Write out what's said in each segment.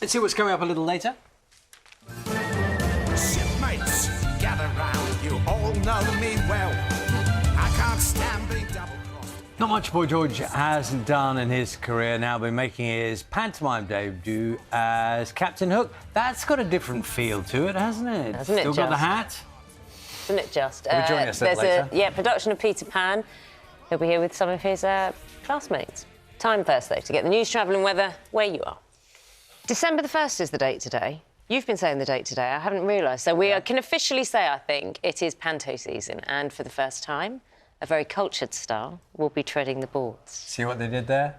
Let's see what's coming up a little later. Shipmates, gather round, you all know me well. I can't stand being double-crossed. Not much Boy George hasn't done in his career, now been making his pantomime debut as Captain Hook. That's got a different feel to it, hasn't it? Hasn't it Still got the hat? Isn't it just? He'll be joining us there's later. a production of Peter Pan. He'll be here with some of his classmates. Time first, though, to get the news, travel and weather where you are. December the 1st is the date today. You've been saying the date today, I haven't realised. So we can officially say, I think, it is Panto season, and for the first time, a very cultured star will be treading the boards. See what they did there?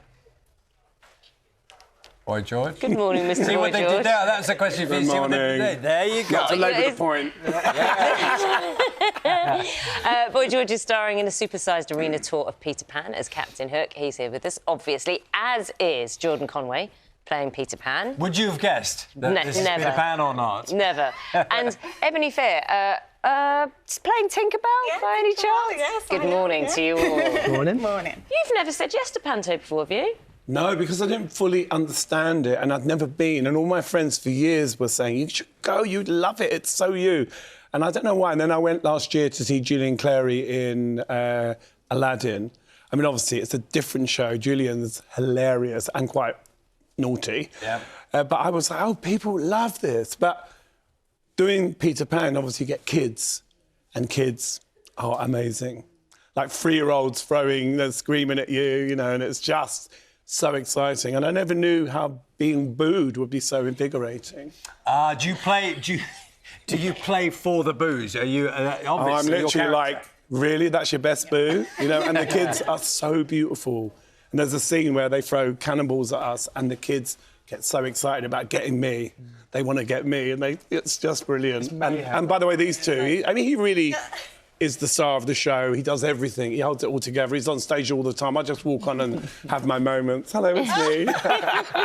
Boy George. Good morning, Mr. See Boy what they George. did there? That was a question for you. See what they did there? There you go. To labour the point. Boy George is starring in a supersized arena tour of Peter Pan as Captain Hook. He's here with us, obviously, as is Jordan Conway, playing Peter Pan. Would you have guessed that this is never. Peter Pan or not? Never. And Ebony Fair, playing Tinkerbell by any chance? Yes, Good I am, morning yeah. to you all. Morning. Morning. You've never said yes to Panto before, have you? No, because I didn't fully understand it and I'd never been. And all my friends for years were saying, you should go, you'd love it, it's so you. And I don't know why. And then I went last year to see Julian Clary in Aladdin. I mean, obviously, it's a different show. Julian's hilarious and quite naughty. Yeah. But I was like, oh, people love this. But doing Peter Pan, obviously, you get kids. And kids are amazing. Like 3-year-olds throwing, they're screaming at you, you know, and it's just so exciting. And I never knew how being booed would be so invigorating. Do you play for the booze? Are you obviously I'm your literally character? like, really? That's your best boo? You know, and the kids are so beautiful. And there's a scene where they throw cannonballs at us and the kids get so excited about getting me. They want to get me, and it's just brilliant. And by the way, these two, he really is the star of the show. He does everything. He holds it all together. He's on stage all the time. I just walk on and have my moments. Hello, it's me.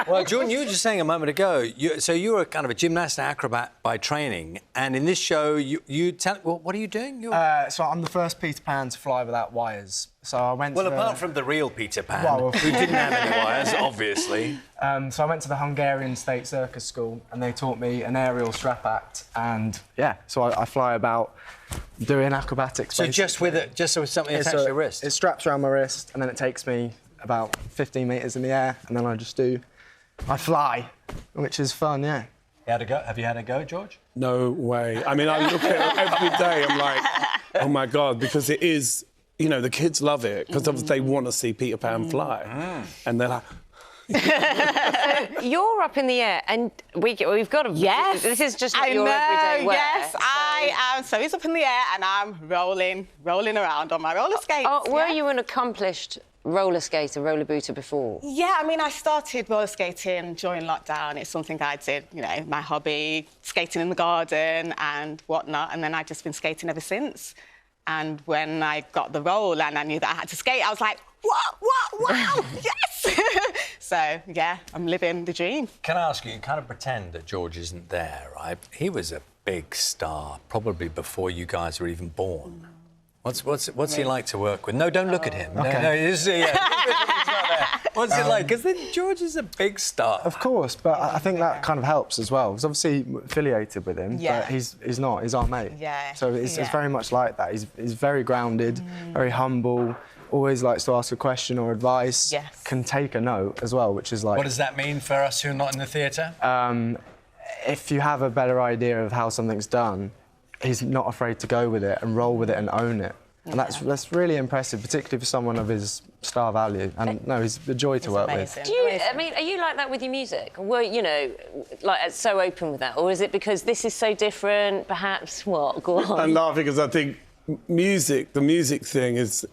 Well, Jordan, you were just saying a moment ago, so you were kind of a gymnast and acrobat by training, and in this show, what are you doing? So I'm the first Peter Pan to fly without wires. So I went Well, to apart from the real Peter Pan, Well, who didn't have any wires, obviously. So I went to the Hungarian State Circus School and they taught me an aerial strap act, and so I fly about doing acrobatics. So basically. just with something attached to your wrist? It straps around my wrist and then it takes me about 15 metres in the air and then I fly, which is fun, yeah. Have you had a go, George? No way. I mean, I look at it every day, I'm like, oh, my God, because it is, you know, the kids love it, because they want to see Peter Pan fly. And they're like... You're up in the air, and we've got to... Yes. This is just not I your know, everyday wear. yes, I am. So he's up in the air and I'm rolling around on my roller skates. Were you an accomplished roller skater, roller booter before? Yeah, I mean, I started roller skating during lockdown. It's something I did, you know, my hobby, skating in the garden and whatnot, and then I've just been skating ever since. And when I got the role and I knew that I had to skate, I was like, wow, yes! So, yeah, I'm living the dream. Can I ask you kind of pretend that George isn't there, right? He was a big star, probably before you guys were even born. What's he like to work with? No, don't look at him. Okay. No, he's not there. What's it like? Because George is a big star. Of course, but I think that kind of helps as well. He's obviously affiliated with him, Yeah. but he's not. He's our mate. Yeah. So it's Yeah. very much like that. He's very grounded, very humble, always likes to ask a question or advice. Yes. Can take a note as well, which is like... What does that mean for us who are not in the theatre? If you have a better idea of how something's done, he's not afraid to go with it and roll with it and own it. And that's really impressive, particularly for someone of his star value. And no, he's a joy to work amazing. with. Are you like that with your music? Were you know, like so open with that, or is it because this is so different? Perhaps what? Go on. I'm laughing because I think the music thing is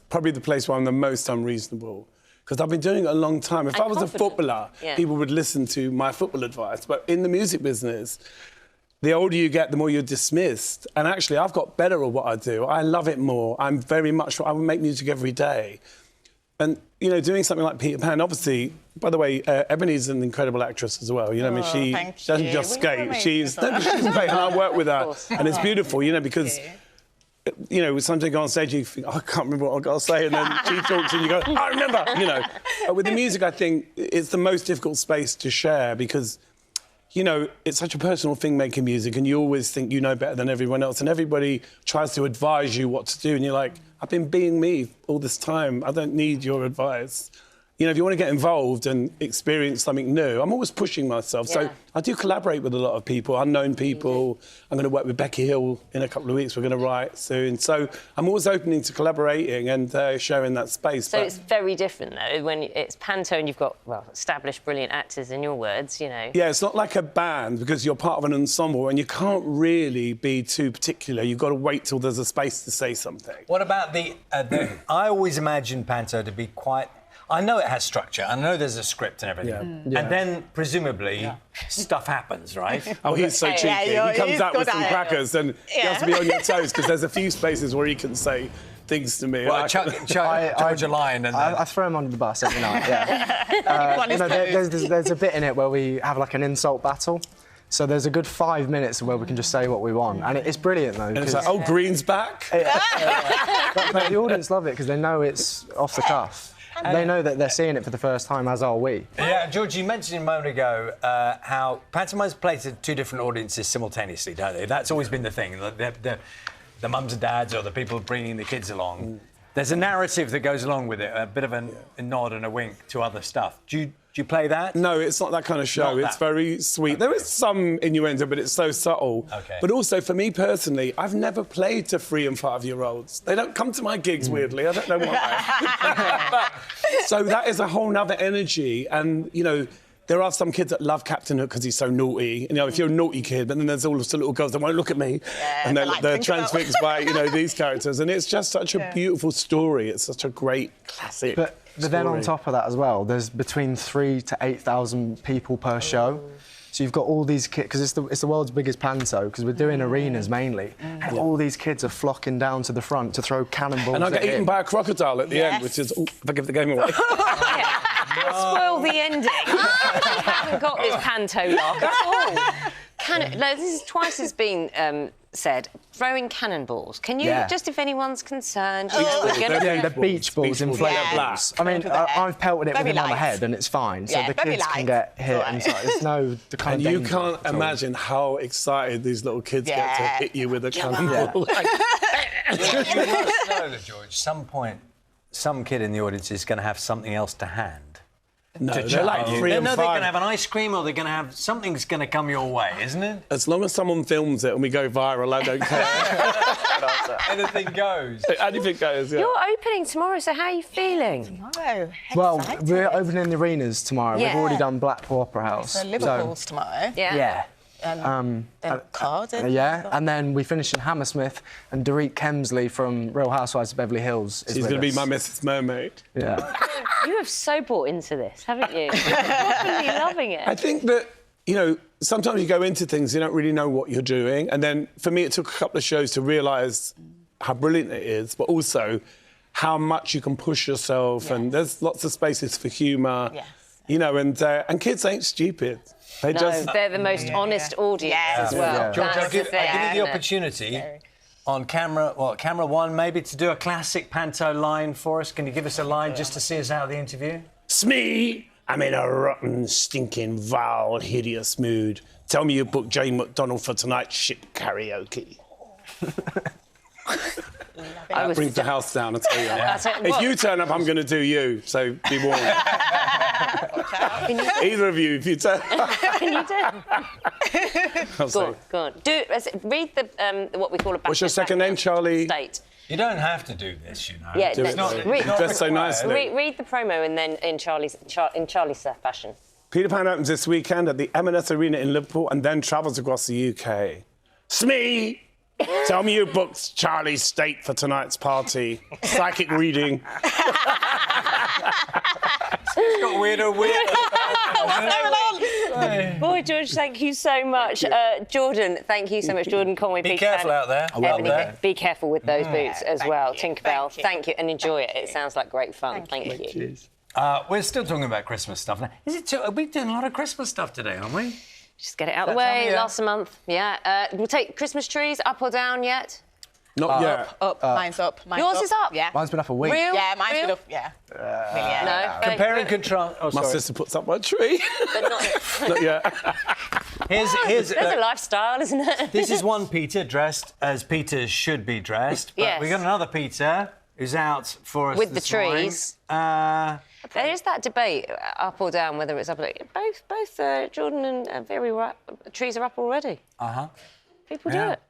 probably the place where I'm the most unreasonable. Because I've been doing it a long time. If I was confident. a footballer, people would listen to my football advice. But in the music business, the older you get, the more you're dismissed. And actually, I've got better at what I do. I love it more. I would make music every day. And, you know, doing something like Peter Pan, obviously, by the way, Ebony's an incredible actress as well. You know, I mean, she doesn't just skate. She's great, and I work with her. And it's beautiful, you know, because... You know, sometimes you go on stage, you think, oh, I can't remember what I've got to say, and then she talks and you go, I remember, you know. With the music, I think it's the most difficult space to share because you know, it's such a personal thing making music, and you always think you know better than everyone else, and everybody tries to advise you what to do, and you're like, I've been being me all this time. I don't need your advice. You know, if you want to get involved and experience something new, I'm always pushing myself. So I do collaborate with a lot of people, unknown people. I'm going to work with Becky Hill in a couple of weeks. We're going to write soon. So I'm always opening to collaborating and sharing that space. So it's very different, though, when it's Panto and you've got, well, established brilliant actors, in your words, you know. Yeah, it's not like a band because you're part of an ensemble and you can't really be too particular. You've got to wait till there's a space to say something. What about the I always imagine Panto to be quite... I know it has structure. I know there's a script and everything. Yeah. And then, presumably, stuff happens, right? Oh, he's so cheeky. He comes out with some crackers and he has to be on your toes because there's a few spaces where he can say things to me. Well, George a line and then... I throw him under the bus every night, yeah. You know, there's a bit in it where we have, like, an insult battle. So there's a good 5 minutes where we can just say what we want. And it's brilliant, though. And it's like, oh, Green's back? But the audience love it because they know it's off the cuff. They know that they're seeing it for the first time, as are we. Yeah, George, you mentioned a moment ago how pantomimes play to two different audiences simultaneously, don't they? That's always been the thing. The mums and dads or the people bringing the kids along. There's a narrative that goes along with it, a bit of a nod and a wink to other stuff. Do you play that? No, it's not that kind of show. It's very sweet. There is some innuendo, but it's so subtle. Okay. But also, for me personally, I've never played to 3- and 5-year-olds. They don't come to my gigs, weirdly. I don't know why. So that is a whole nother energy. And, you know, there are some kids that love Captain Hook because he's so naughty. You know, if you're a naughty kid, but then there's all the little girls that won't look at me. Yeah, and they're like, transfixed by, you know, these characters. And it's just such a beautiful story. It's such a great classic But then on top of that as well, there's between 3,000 to 8,000 people per show. So you've got all these kids, because it's the world's biggest panto, because we're doing arenas mainly, and all these kids are flocking down to the front to throw cannonballs. And I get eaten by a crocodile at the end, which is, if I give the game away. Spoil the ending. I haven't got this panto lock at all. No, this is twice has been said. Throwing cannonballs. Can you just, if anyone's concerned, the beach balls, inflatable blast. I mean, I've pelted it with them on the head, and it's fine. So the kids can get hit, and so there's no the kind and of. You can't imagine how excited these little kids get to hit you with a cannonball. You must know that, George. Some point, some kid in the audience is going to have something else to hand. No, they're like 3 and 5. They're going to have an ice cream or they're going to have... Something's going to come your way, isn't it? As long as someone films it and we go viral, I don't care. Anything goes. Anything goes, yeah. You're opening tomorrow, so how are you feeling? Tomorrow. Well, Exciting. we're opening the arenas tomorrow. Yeah. We've already done Blackpool Opera House. So Liverpool's tomorrow. Yeah. Then Cardiff. Yeah, and then we finish in Hammersmith, and Dorit Kemsley from Real Housewives of Beverly Hills is She's with going to be us. my Mrs. Mermaid. Yeah. You have so bought into this, haven't you? You're properly loving it. I think that, you know, sometimes you go into things, you don't really know what you're doing. And then, for me, it took a couple of shows to realise how brilliant it is, but also how much you can push yourself. And there's lots of spaces for humour. Yes. You know, and kids ain't stupid. They're the most honest audience as well. Yeah. George, That's I'll give the thing, you the isn't it? opportunity on camera, camera one maybe, to do a classic panto line for us. Can you give us a line just to see us out of the interview? Smee, I'm in a rotten, stinking, vile, hideous mood. Tell me you booked Jane McDonald for tonight's shit karaoke. That brings the house down, I tell you. If you turn up, I'm going to do you, so be warned. Either of you, if you turn up. Can you do? Go on. Read what we call a back. What's your second name, Charlie? State. You don't have to do this, you know. Yeah, Do it. read, Dress so nicely. read the promo and then in Charlie's fashion. Peter Pan opens this weekend at the M&S Arena in Liverpool and then travels across the UK. Smee! Tell me you booked Charlie's State for tonight's party. Psychic reading. It's got weirder. Boy, George, thank you so much. Jordan, thank you so much. Jordan Conway. Be careful out there. Be careful with those boots as well. Tinkerbell, thank you. And enjoy it. Thank It you. sounds like great fun. Thank you. We're still talking about Christmas stuff now. Are we doing a lot of Christmas stuff today, aren't we? Just get it out of the way. Yeah. Last month. Yeah. We'll take Christmas trees up or down yet? Not yet. Up. Mine's up. Mine's Yours is up? Yeah. Mine's been up a week. Real? Yeah, mine's Real? been up. Yeah. Yeah. No. Compare and contrast. Oh, My sorry. sister puts up my tree. But not... Not yet. Here's There's a lifestyle, isn't it? This is one Peter dressed as Peter should be dressed. But Yes. we got another Peter who's out for us With the this morning. trees. There is that debate, up or down, whether it's up or down. Both Jordan and trees are up already. Uh-huh. People Yeah. do it.